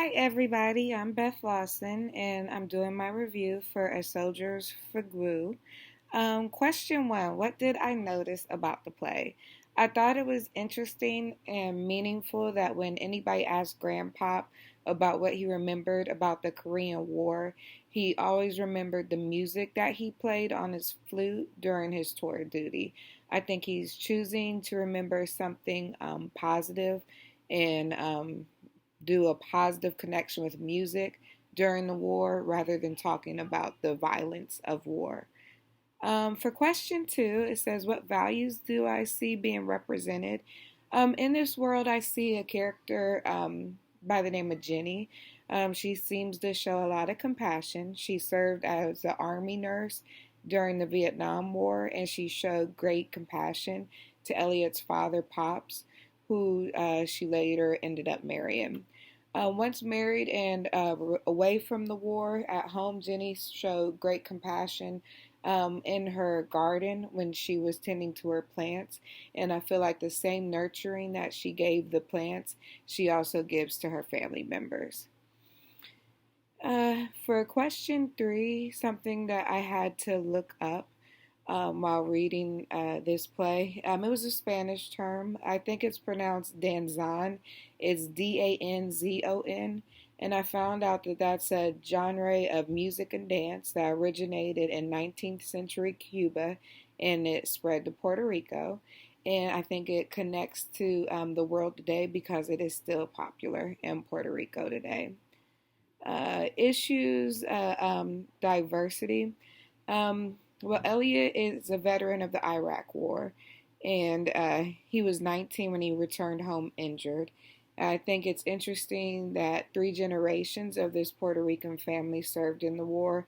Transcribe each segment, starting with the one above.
Hi, everybody. I'm Beth Lawson, and I'm doing my review for A Soldier's Fague. Question one: what did I notice about the play? I thought it was interesting and meaningful that when anybody asked Grandpop about what he remembered about the Korean War, he always remembered the music that he played on his flute during his tour duty. I think he's choosing to remember something positive and do a positive connection with music during the war rather than talking about the violence of war. For question two, it says, what values do I see being represented? In this world, I see a character by the name of Jenny. She seems to show a lot of compassion. She served as an army nurse during the Vietnam War, and she showed great compassion to Elliot's father, Pops, who she later ended up marrying. Once married and away from the war, at home, Jenny showed great compassion in her garden when she was tending to her plants. And I feel like the same nurturing that she gave the plants, she also gives to her family members. For question three, something that I had to look up while reading this play. It was a Spanish term. I think it's pronounced danzon. It's Danzon. And I found out that that's a genre of music and dance that originated in 19th century Cuba and it spread to Puerto Rico. And I think it connects to the world today because it is still popular in Puerto Rico today. Issues, diversity. Well, Elliot is a veteran of the Iraq War, and he was 19 when he returned home injured. I think it's interesting that three generations of this Puerto Rican family served in the war.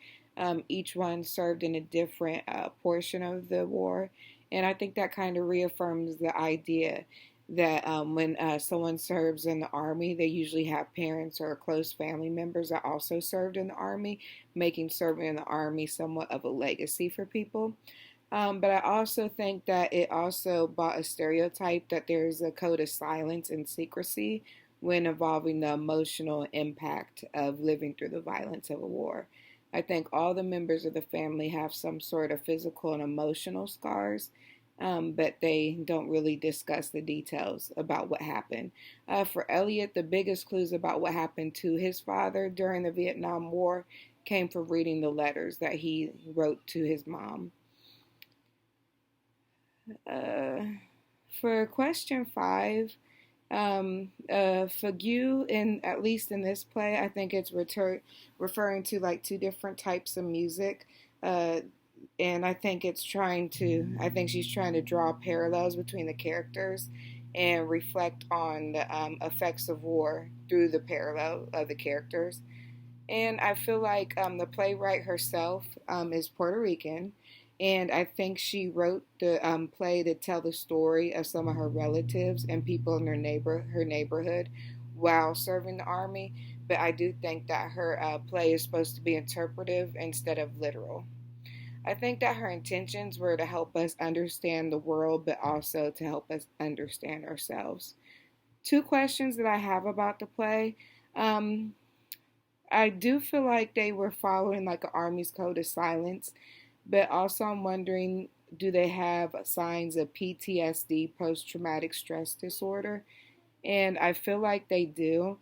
Each one served in a different portion of the war, and I think that kind of reaffirms the idea that when someone serves in the army, they usually have parents or close family members that also served in the army, making serving in the army somewhat of a legacy for people. But I also think that it also brought a stereotype that there's a code of silence and secrecy when involving the emotional impact of living through the violence of a war. I think all the members of the family have some sort of physical and emotional scars, but they don't really discuss the details about what happened. For Elliot, the biggest clues about what happened to his father during the Vietnam War came from reading the letters that he wrote to his mom. Uh, for question five, Fague, in at least in this play, I think it's referring to like two different types of music. Uh, and I think she's trying to draw parallels between the characters and reflect on the effects of war through the parallel of the characters. And I feel like the playwright herself is Puerto Rican, and I think she wrote the play to tell the story of some of her relatives and people in her neighborhood, while serving the army. But I do think that her play is supposed to be interpretive instead of literal. I think that her intentions were to help us understand the world, but also to help us understand ourselves. Two questions that I have about the play. Um, I do feel like they were following like an Army's code of silence, but also I'm wondering, do they have signs of PTSD, post traumatic stress disorder? And I feel like they do.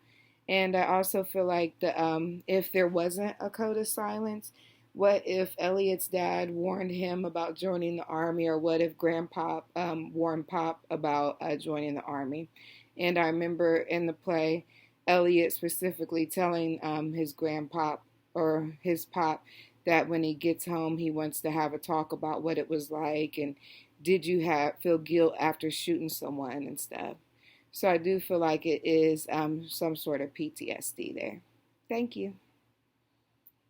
And I also feel like if there wasn't a code of silence, what if Elliot's dad warned him about joining the army, or what if Grandpa warned Pop about joining the army? And I remember in the play, Elliot specifically telling his grandpop or his pop that when he gets home, he wants to have a talk about what it was like and did you have feel guilt after shooting someone and stuff. So I do feel like it is some sort of PTSD there. Thank you.